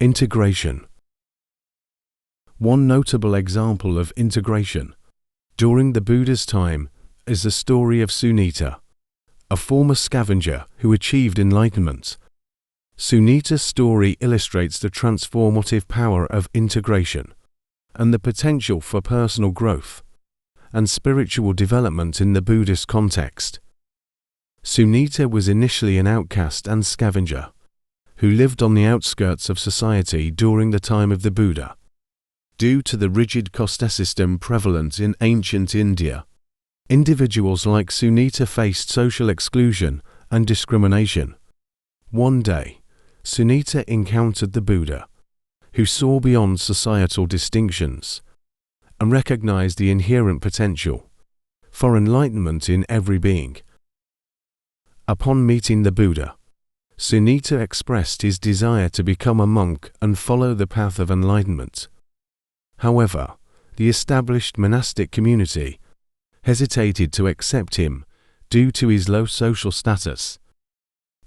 Integration. One notable example of integration during the Buddha's time is the story of Sunita, a former scavenger who achieved enlightenment. Sunita's story illustrates the transformative power of integration and the potential for personal growth and spiritual development in the Buddhist context. Sunita was initially an outcast and scavenger who lived on the outskirts of society during the time of the Buddha. Due to the rigid caste system prevalent in ancient India, individuals like Sunita faced social exclusion and discrimination. One day, Sunita encountered the Buddha, who saw beyond societal distinctions and recognized the inherent potential for enlightenment in every being. Upon meeting the Buddha, Sunita expressed his desire to become a monk and follow the path of enlightenment. However, the established monastic community hesitated to accept him due to his low social status.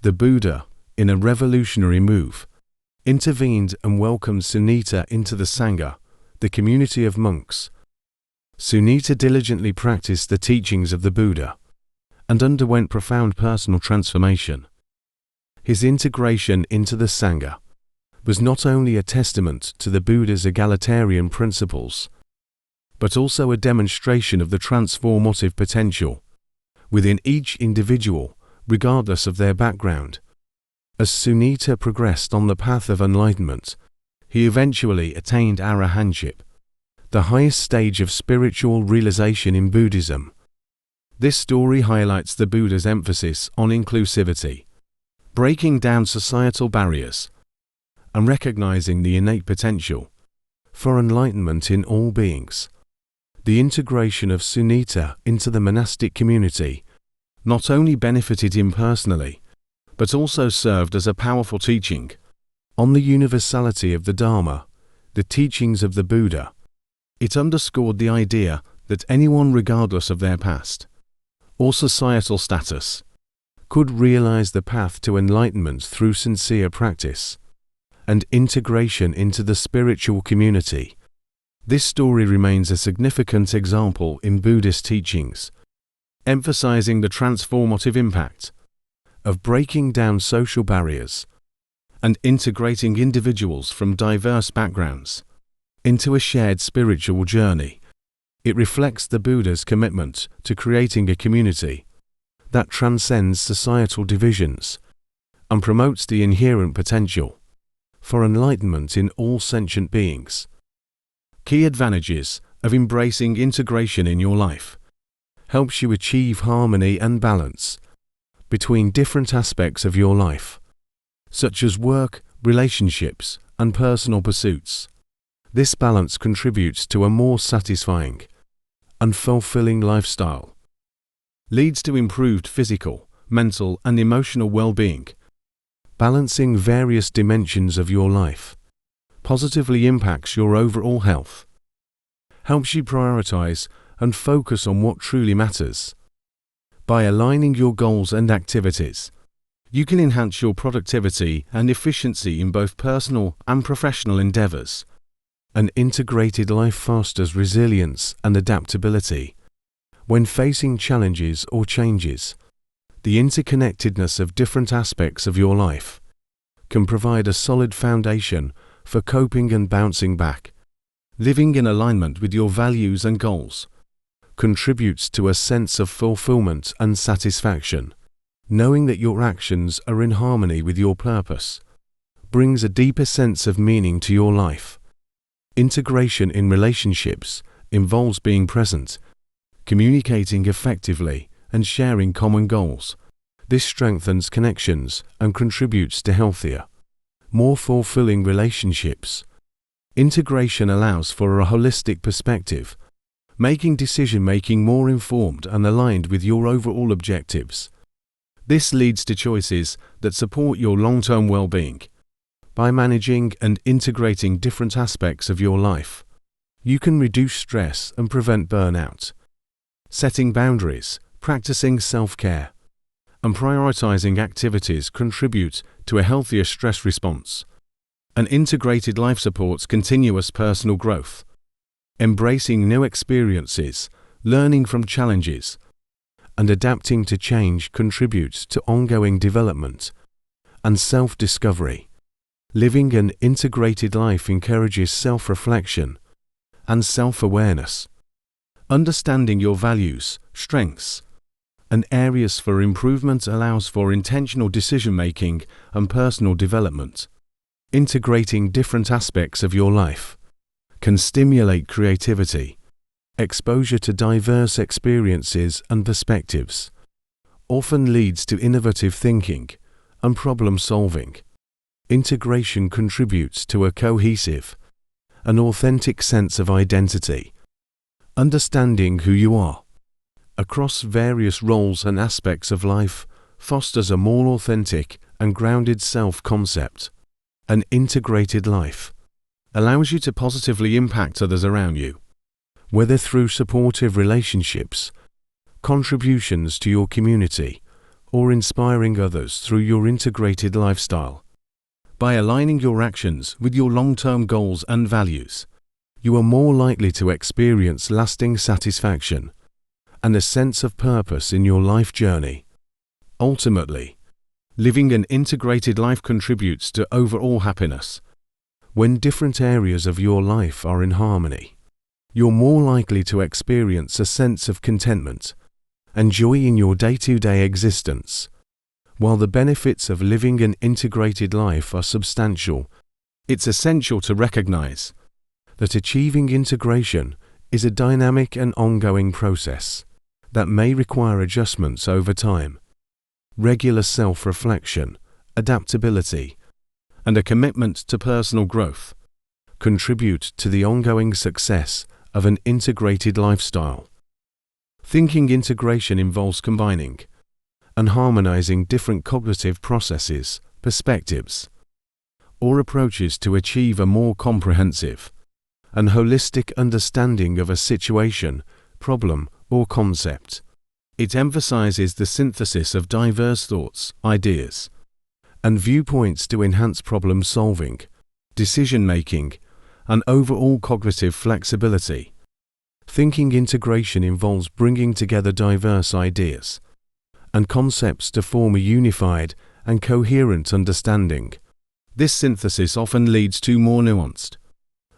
The Buddha, in a revolutionary move, intervened and welcomed Sunita into the Sangha, the community of monks. Sunita diligently practiced the teachings of the Buddha and underwent profound personal transformation. His integration into the Sangha was not only a testament to the Buddha's egalitarian principles, but also a demonstration of the transformative potential within each individual, regardless of their background. As Sunita progressed on the path of enlightenment, he eventually attained arahantship, the highest stage of spiritual realization in Buddhism. This story highlights the Buddha's emphasis on inclusivity, breaking down societal barriers, and recognizing the innate potential for enlightenment in all beings. The integration of Sunita into the monastic community not only benefited him personally, but also served as a powerful teaching on the universality of the Dharma, the teachings of the Buddha. It underscored the idea that anyone, regardless of their past or societal status, could realize the path to enlightenment through sincere practice and integration into the spiritual community. This story remains a significant example in Buddhist teachings, emphasizing the transformative impact of breaking down social barriers and integrating individuals from diverse backgrounds into a shared spiritual journey. It reflects the Buddha's commitment to creating a community that transcends societal divisions and promotes the inherent potential for enlightenment in all sentient beings. Key advantages of embracing integration in your life helps you achieve harmony and balance between different aspects of your life, such as work, relationships, and personal pursuits. This balance contributes to a more satisfying and fulfilling lifestyle, leads to improved physical, mental, and emotional well-being. Balancing various dimensions of your life positively impacts your overall health, helps you prioritize and focus on what truly matters. By aligning your goals and activities, you can enhance your productivity and efficiency in both personal and professional endeavors. An integrated life fosters resilience and adaptability when facing challenges or changes. The interconnectedness of different aspects of your life can provide a solid foundation for coping and bouncing back. Living in alignment with your values and goals contributes to a sense of fulfillment and satisfaction. Knowing that your actions are in harmony with your purpose brings a deeper sense of meaning to your life. Integration in relationships involves being present, communicating effectively, and sharing common goals. This strengthens connections and contributes to healthier, more fulfilling relationships. Integration allows for a holistic perspective, making decision-making more informed and aligned with your overall objectives. This leads to choices that support your long-term well-being. By managing and integrating different aspects of your life, you can reduce stress and prevent burnout. Setting boundaries, practicing self-care, and prioritizing activities contribute to a healthier stress response An integrated life supports continuous personal growth, embracing new experiences, learning from challenges, and adapting to change contributes to ongoing development and self-discovery. Living an integrated life encourages self-reflection and self-awareness. Understanding your values, strengths, and areas for improvement allows for intentional decision-making and personal development. Integrating different aspects of your life can stimulate creativity, exposure to diverse experiences and perspectives, often leads to innovative thinking and problem-solving. Integration contributes to a cohesive and authentic sense of identity. Understanding who you are across various roles and aspects of life fosters a more authentic and grounded self-concept. An integrated life allows you to positively impact others around you, whether through supportive relationships, contributions to your community, or inspiring others through your integrated lifestyle. By aligning your actions with your long-term goals and values, you are more likely to experience lasting satisfaction and a sense of purpose in your life journey. Ultimately, living an integrated life contributes to overall happiness. When different areas of your life are in harmony, you're more likely to experience a sense of contentment and joy in your day-to-day existence. While the benefits of living an integrated life are substantial, it's essential to recognize that achieving integration is a dynamic and ongoing process that may require adjustments over time. Regular self-reflection, adaptability, and a commitment to personal growth contribute to the ongoing success of an integrated lifestyle. Thinking integration involves combining and harmonizing different cognitive processes, perspectives, or approaches to achieve a more comprehensive and holistic understanding of a situation, problem, or concept. It emphasizes the synthesis of diverse thoughts, ideas, and viewpoints to enhance problem-solving, decision-making, and overall cognitive flexibility. Thinking integration involves bringing together diverse ideas and concepts to form a unified and coherent understanding. This synthesis often leads to more nuanced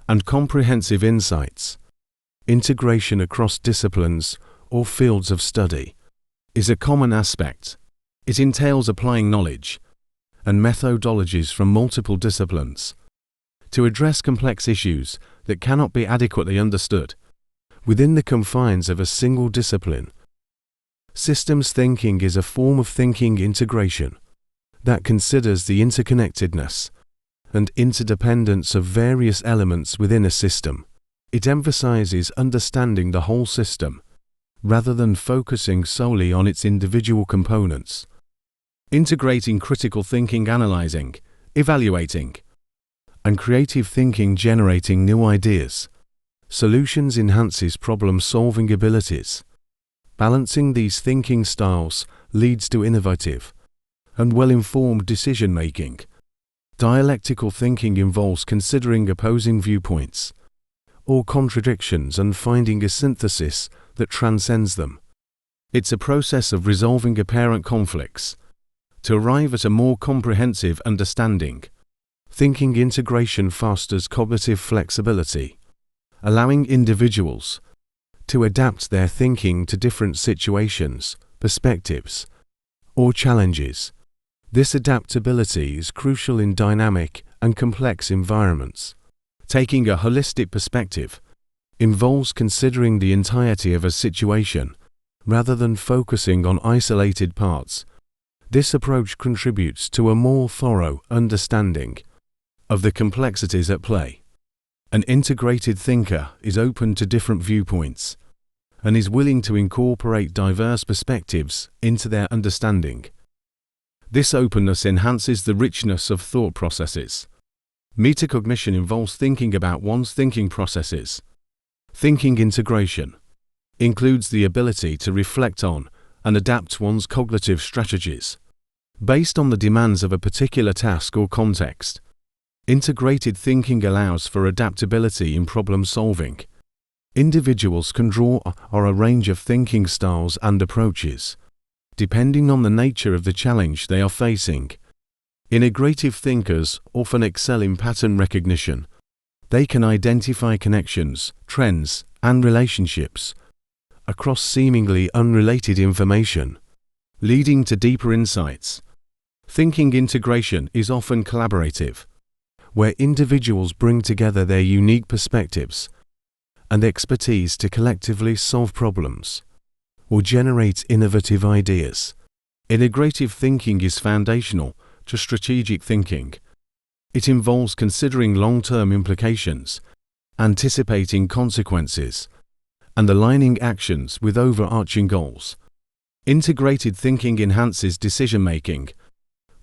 and comprehensive insights. Integration across disciplines or fields of study is a common aspect. It entails applying knowledge and methodologies from multiple disciplines to address complex issues that cannot be adequately understood within the confines of a single discipline. Systems thinking is a form of thinking integration that considers the interconnectedness and interdependence of various elements within a system. It emphasizes understanding the whole system rather than focusing solely on its individual components. Integrating critical thinking, analyzing, evaluating, and creative thinking, generating new ideas, solutions enhances problem-solving abilities. Balancing these thinking styles leads to innovative and well-informed decision-making. Dialectical thinking involves considering opposing viewpoints or contradictions and finding a synthesis that transcends them. It's a process of resolving apparent conflicts to arrive at a more comprehensive understanding. Thinking integration fosters cognitive flexibility, allowing individuals to adapt their thinking to different situations, perspectives, or challenges. This adaptability is crucial in dynamic and complex environments. Taking a holistic perspective involves considering the entirety of a situation rather than focusing on isolated parts. This approach contributes to a more thorough understanding of the complexities at play. An integrated thinker is open to different viewpoints and is willing to incorporate diverse perspectives into their understanding. This openness enhances the richness of thought processes. Metacognition involves thinking about one's thinking processes. Thinking integration includes the ability to reflect on and adapt one's cognitive strategies based on the demands of a particular task or context. Integrated thinking allows for adaptability in problem solving. Individuals can draw on a range of thinking styles and approaches, depending on the nature of the challenge they are facing. Integrative thinkers often excel in pattern recognition. They can identify connections, trends, and relationships across seemingly unrelated information, leading to deeper insights. Thinking integration is often collaborative, where individuals bring together their unique perspectives and expertise to collectively solve problems or generate innovative ideas. Integrative thinking is foundational to strategic thinking. It involves considering long-term implications, anticipating consequences, and aligning actions with overarching goals. Integrated thinking enhances decision-making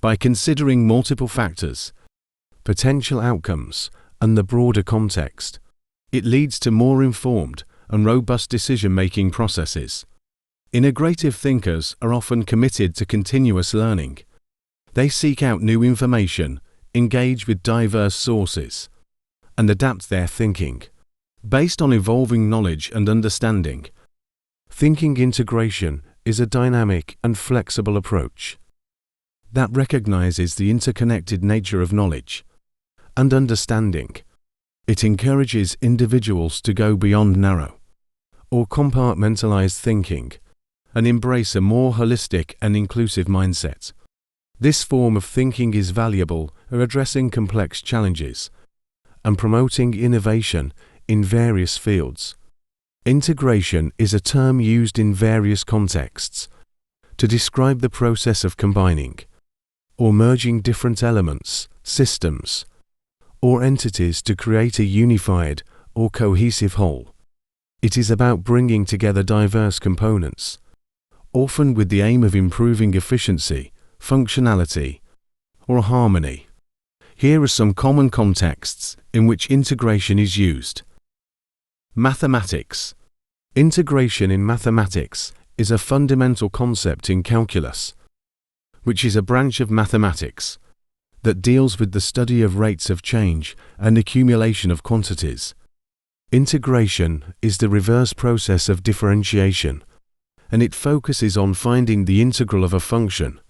by considering multiple factors, potential outcomes, and the broader context. It leads to more informed and robust decision-making processes. Integrative thinkers are often committed to continuous learning. They seek out new information, engage with diverse sources, and adapt their thinking based on evolving knowledge and understanding. Thinking integration is a dynamic and flexible approach that recognizes the interconnected nature of knowledge and understanding. It encourages individuals to go beyond narrow or compartmentalized thinking and embrace a more holistic and inclusive mindset. This form of thinking is valuable for addressing complex challenges and promoting innovation in various fields. Integration is a term used in various contexts to describe the process of combining or merging different elements, systems, or entities to create a unified or cohesive whole. It is about bringing together diverse components, often with the aim of improving efficiency, functionality, or harmony. Here are some common contexts in which integration is used. Mathematics. Integration in mathematics is a fundamental concept in calculus, which is a branch of mathematics that deals with the study of rates of change and accumulation of quantities. Integration is the reverse process of differentiation, and it focuses on finding the integral of a function.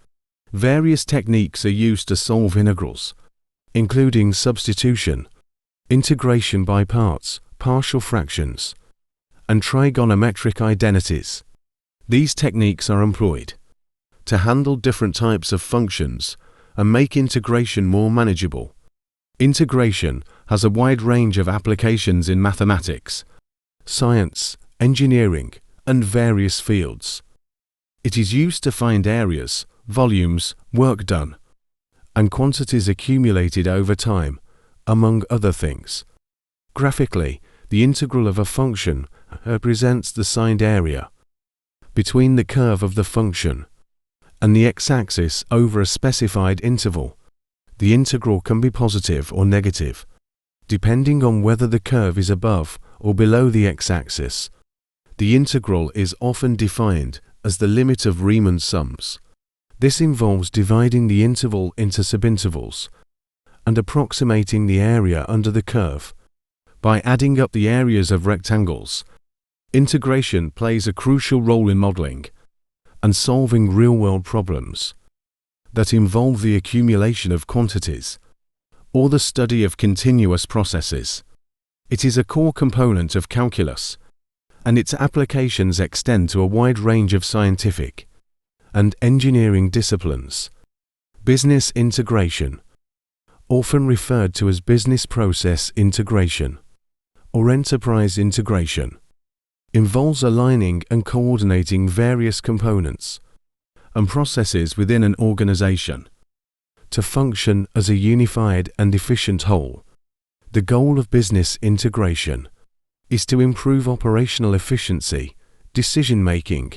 Various techniques are used to solve integrals, including substitution, integration by parts, partial fractions, and trigonometric identities. These techniques are employed to handle different types of functions and make integration more manageable. Integration has a wide range of applications in mathematics, science, engineering, and various fields. It is used to find areas, volumes, work done, and quantities accumulated over time, among other things. Graphically, the integral of a function represents the signed area between the curve of the function and the x-axis over a specified interval. The integral can be positive or negative, depending on whether the curve is above or below the x-axis. The integral is often defined as the limit of Riemann sums. This involves dividing the interval into subintervals and approximating the area under the curve by adding up the areas of rectangles. Integration plays a crucial role in modeling and solving real-world problems that involve the accumulation of quantities or the study of continuous processes. It is a core component of calculus, and its applications extend to a wide range of scientific and engineering disciplines. Business integration, often referred to as business process integration or enterprise integration, involves aligning and coordinating various components and processes within an organization to function as a unified and efficient whole. The goal of business integration is to improve operational efficiency, decision-making,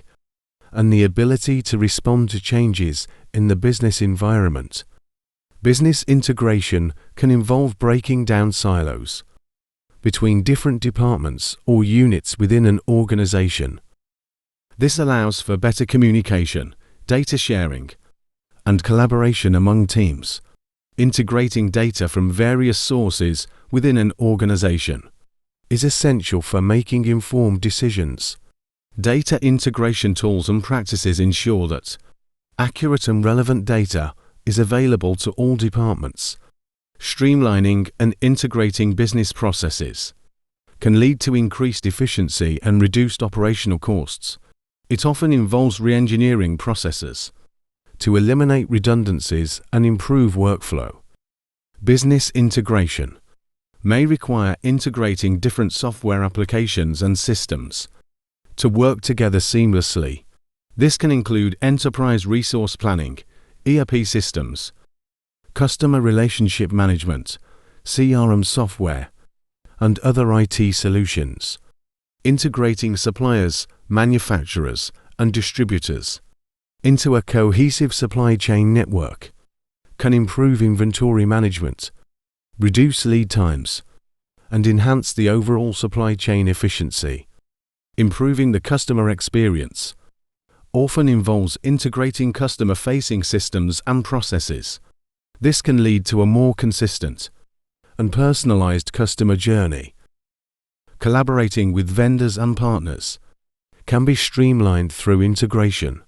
and the ability to respond to changes in the business environment. Business integration can involve breaking down silos between different departments or units within an organization. This allows for better communication, data sharing, and collaboration among teams. Integrating data from various sources within an organization is essential for making informed decisions. Data integration tools and practices ensure that accurate and relevant data is available to all departments. Streamlining and integrating business processes can lead to increased efficiency and reduced operational costs. It often involves re-engineering processes to eliminate redundancies and improve workflow. Business integration may require integrating different software applications and systems to work together seamlessly. This can include enterprise resource planning, ERP systems, customer relationship management, CRM software, and other IT solutions. Integrating suppliers, manufacturers, and distributors into a cohesive supply chain network can improve inventory management, reduce lead times, and enhance the overall supply chain efficiency. Improving the customer experience often involves integrating customer-facing systems and processes. This can lead to a more consistent and personalized customer journey. Collaborating with vendors and partners can be streamlined through integration,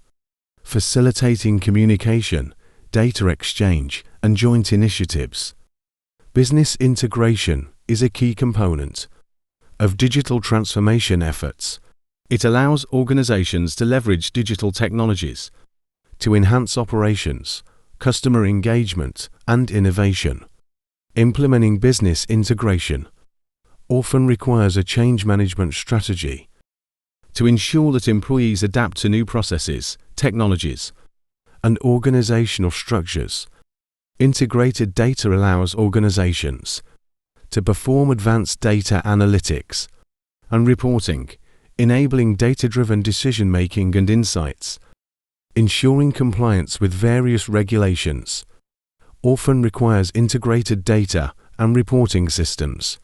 facilitating communication, data exchange, and joint initiatives. Business integration is a key component of digital transformation efforts. It allows organizations to leverage digital technologies to enhance operations, customer engagement, and innovation. Implementing business integration often requires a change management strategy to ensure that employees adapt to new processes, technologies, and organizational structures. Integrated data allows organizations to perform advanced data analytics and reporting, enabling data-driven decision-making and insights. Ensuring compliance with various regulations often requires integrated data and reporting systems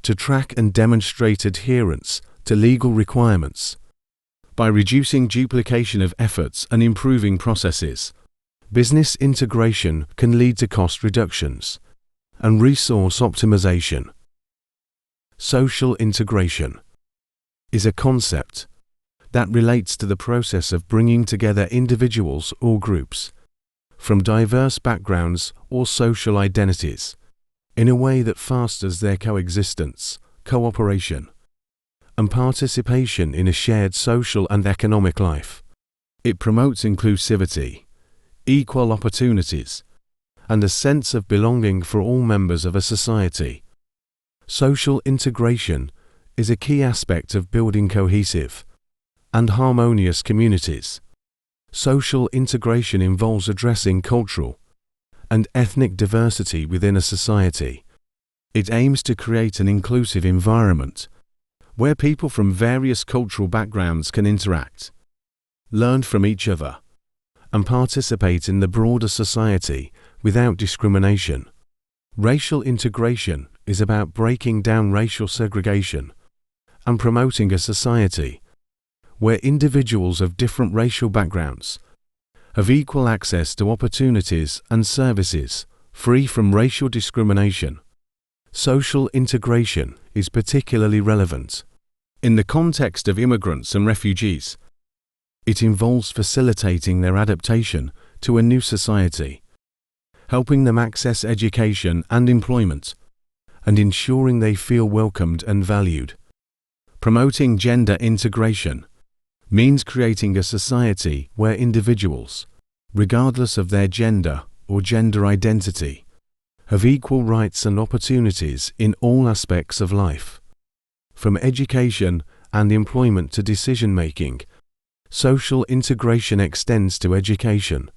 to track and demonstrate adherence to legal requirements. By reducing duplication of efforts and improving processes, business integration can lead to cost reductions and resource optimization. Social integration is a concept that relates to the process of bringing together individuals or groups from diverse backgrounds or social identities in a way that fosters their coexistence, cooperation, and participation in a shared social and economic life. It promotes inclusivity, equal opportunities, and a sense of belonging for all members of a society. Social integration is a key aspect of building cohesive and harmonious communities. Social integration involves addressing cultural and ethnic diversity within a society. It aims to create an inclusive environment where people from various cultural backgrounds can interact, learn from each other, and participate in the broader society without discrimination. Racial integration is about breaking down racial segregation and promoting a society where individuals of different racial backgrounds have equal access to opportunities and services, free from racial discrimination. Social integration is particularly relevant in the context of immigrants and refugees. It involves facilitating their adaptation to a new society, helping them access education and employment, and ensuring they feel welcomed and valued. Promoting gender integration means creating a society where individuals, regardless of their gender or gender identity, have equal rights and opportunities in all aspects of life. From education and employment to decision-making, social integration extends to education,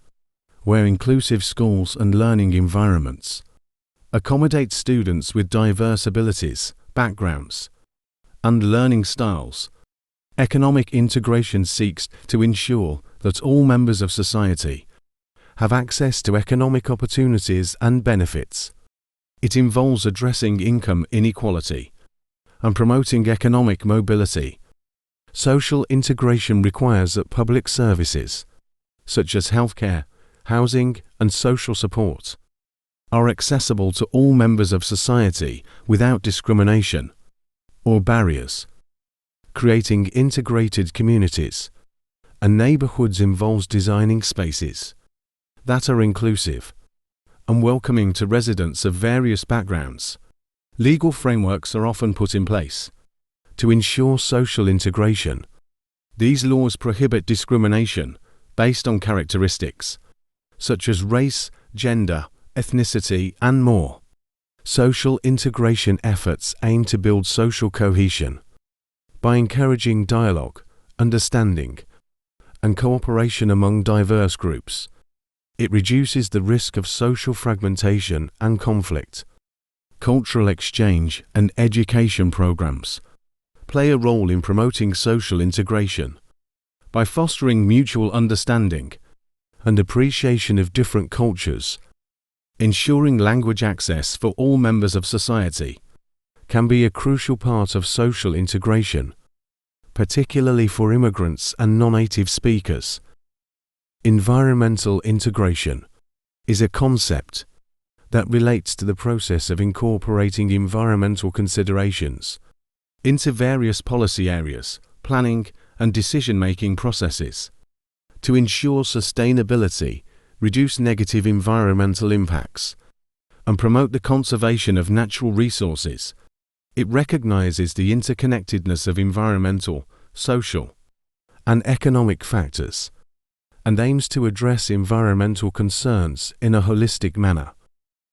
where inclusive schools and learning environments accommodate students with diverse abilities, backgrounds, and learning styles. Economic integration seeks to ensure that all members of society have access to economic opportunities and benefits. It involves addressing income inequality and promoting economic mobility. Social integration requires that public services, such as healthcare, housing, and social support, are accessible to all members of society without discrimination or barriers. Creating integrated communities and neighborhoods involves designing spaces that are inclusive and welcoming to residents of various backgrounds. Legal frameworks are often put in place to ensure social integration. These laws prohibit discrimination based on characteristics such as race, gender, ethnicity, and more. Social integration efforts aim to build social cohesion by encouraging dialogue, understanding, and cooperation among diverse groups. It reduces the risk of social fragmentation and conflict. Cultural exchange and education programs play a role in promoting social integration by fostering mutual understanding and appreciation of different cultures. Ensuring language access for all members of society can be a crucial part of social integration, particularly for immigrants and non-native speakers. Environmental integration is a concept that relates to the process of incorporating environmental considerations into various policy areas, planning, and decision-making processes to ensure sustainability, reduce negative environmental impacts, and promote the conservation of natural resources. It recognizes the interconnectedness of environmental, social, and economic factors, and aims to address environmental concerns in a holistic manner.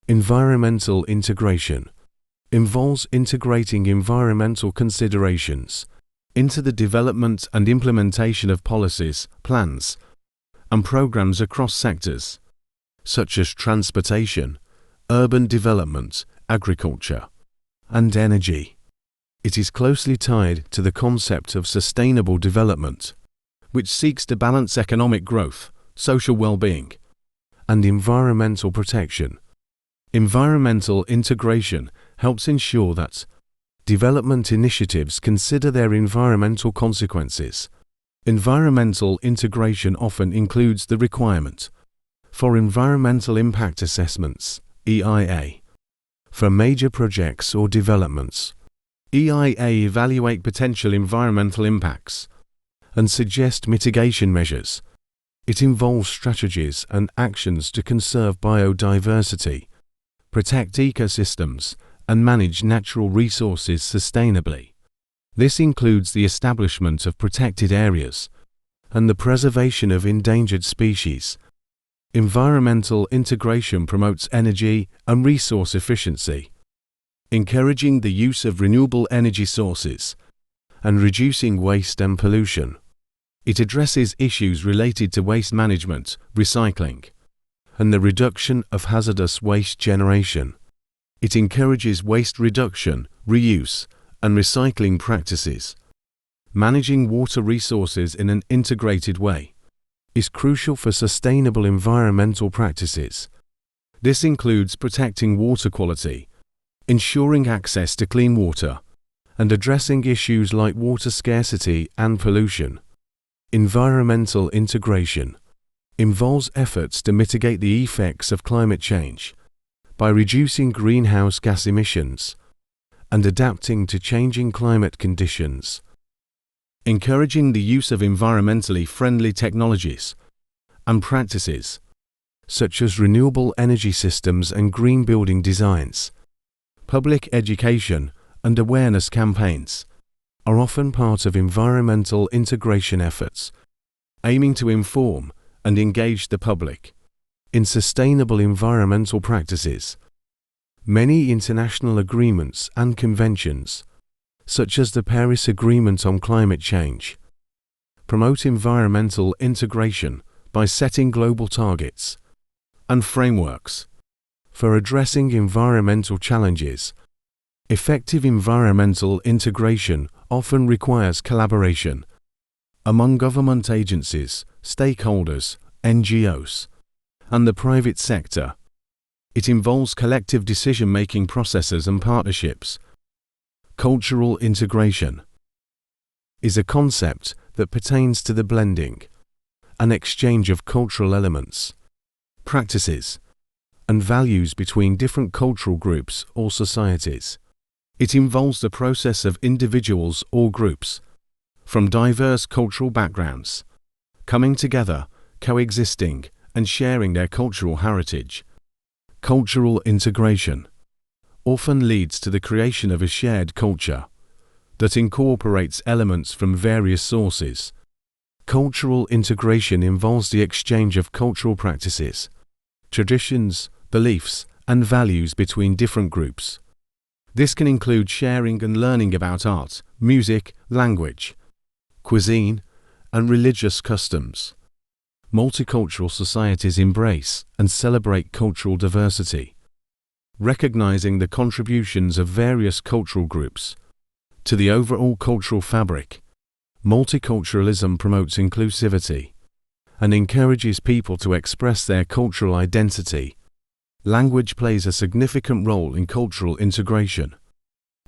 Environmental integration involves integrating environmental considerations into the development and implementation of policies, plans, and programs across sectors, such as transportation, urban development, agriculture, and energy. It is closely tied to the concept of sustainable development, which seeks to balance economic growth, social well-being, and environmental protection. Environmental integration helps ensure that development initiatives consider their environmental consequences. Environmental integration often includes the requirement for environmental impact assessments, EIA, for major projects or developments. EIA evaluate potential environmental impacts and suggest mitigation measures. It involves strategies and actions to conserve biodiversity, protect ecosystems, and manage natural resources sustainably. This includes the establishment of protected areas and the preservation of endangered species. Environmental integration promotes energy and resource efficiency, encouraging the use of renewable energy sources and reducing waste and pollution. It addresses issues related to waste management, recycling, and the reduction of hazardous waste generation. It encourages waste reduction, reuse, and recycling practices. Managing water resources in an integrated way is crucial for sustainable environmental practices. This includes protecting water quality, ensuring access to clean water, and addressing issues like water scarcity and pollution. Environmental integration involves efforts to mitigate the effects of climate change by reducing greenhouse gas emissions and adapting to changing climate conditions. Encouraging the use of environmentally friendly technologies and practices, such as renewable energy systems and green building designs. Public education and awareness campaigns are often part of environmental integration efforts, aiming to inform and engage the public in sustainable environmental practices. Many international agreements and conventions, such as the Paris Agreement on Climate Change, promote environmental integration by setting global targets and frameworks for addressing environmental challenges. Effective environmental integration often requires collaboration among government agencies, stakeholders, NGOs, and the private sector. It involves collective decision-making processes and partnerships. Cultural integration is a concept that pertains to the blending and exchange of cultural elements, practices, and values between different cultural groups or societies. It involves the process of individuals or groups from diverse cultural backgrounds coming together, coexisting, and sharing their cultural heritage. Cultural integration often leads to the creation of a shared culture that incorporates elements from various sources. Cultural integration involves the exchange of cultural practices, traditions, beliefs, and values between different groups. This can include sharing and learning about art, music, language, cuisine, and religious customs. Multicultural societies embrace and celebrate cultural diversity, recognizing the contributions of various cultural groups to the overall cultural fabric. Multiculturalism promotes inclusivity and encourages people to express their cultural identity. Language plays a significant role in cultural integration.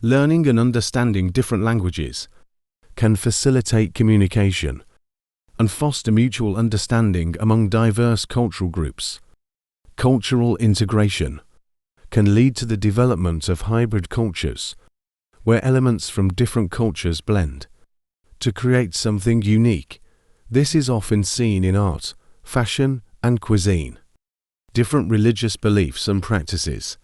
Learning and understanding different languages can facilitate communication and foster mutual understanding among diverse cultural groups. Cultural integration can lead to the development of hybrid cultures, where elements from different cultures blend to create something unique. This is often seen in art, fashion, and cuisine. Different religious beliefs and practices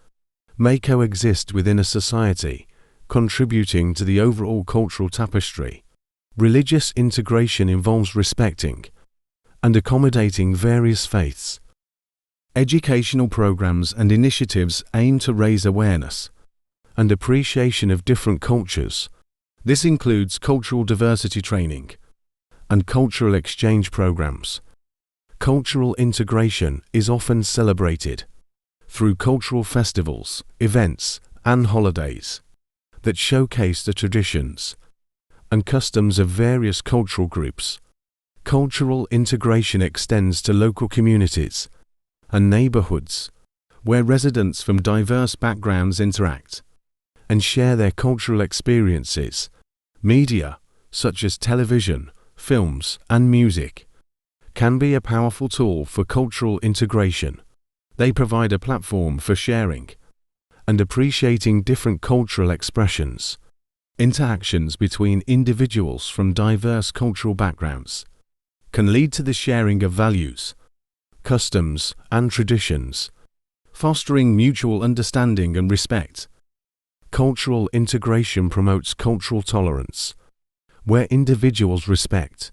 may coexist within a society, contributing to the overall cultural tapestry. Religious integration involves respecting and accommodating various faiths. Educational programs and initiatives aim to raise awareness and appreciation of different cultures. This includes cultural diversity training and cultural exchange programs. Cultural integration is often celebrated through cultural festivals, events, and holidays that showcase the traditions and customs of various cultural groups. Cultural integration extends to local communities and neighborhoods, where residents from diverse backgrounds interact and share their cultural experiences. Media, such as television, films, and music, can be a powerful tool for cultural integration. They provide a platform for sharing and appreciating different cultural expressions. Interactions between individuals from diverse cultural backgrounds can lead to the sharing of values, customs, and traditions, fostering mutual understanding and respect. Cultural integration promotes cultural tolerance, where individuals respect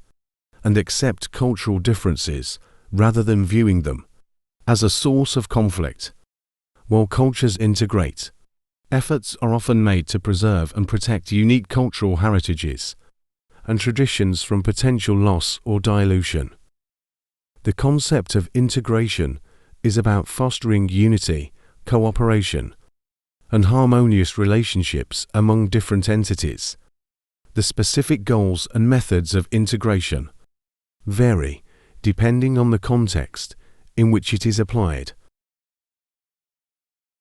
and accept cultural differences rather than viewing them as a source of conflict. While cultures integrate, efforts are often made to preserve and protect unique cultural heritages and traditions from potential loss or dilution. The concept of integration is about fostering unity, cooperation, and harmonious relationships among different entities. The specific goals and methods of integration vary depending on the context in which it is applied.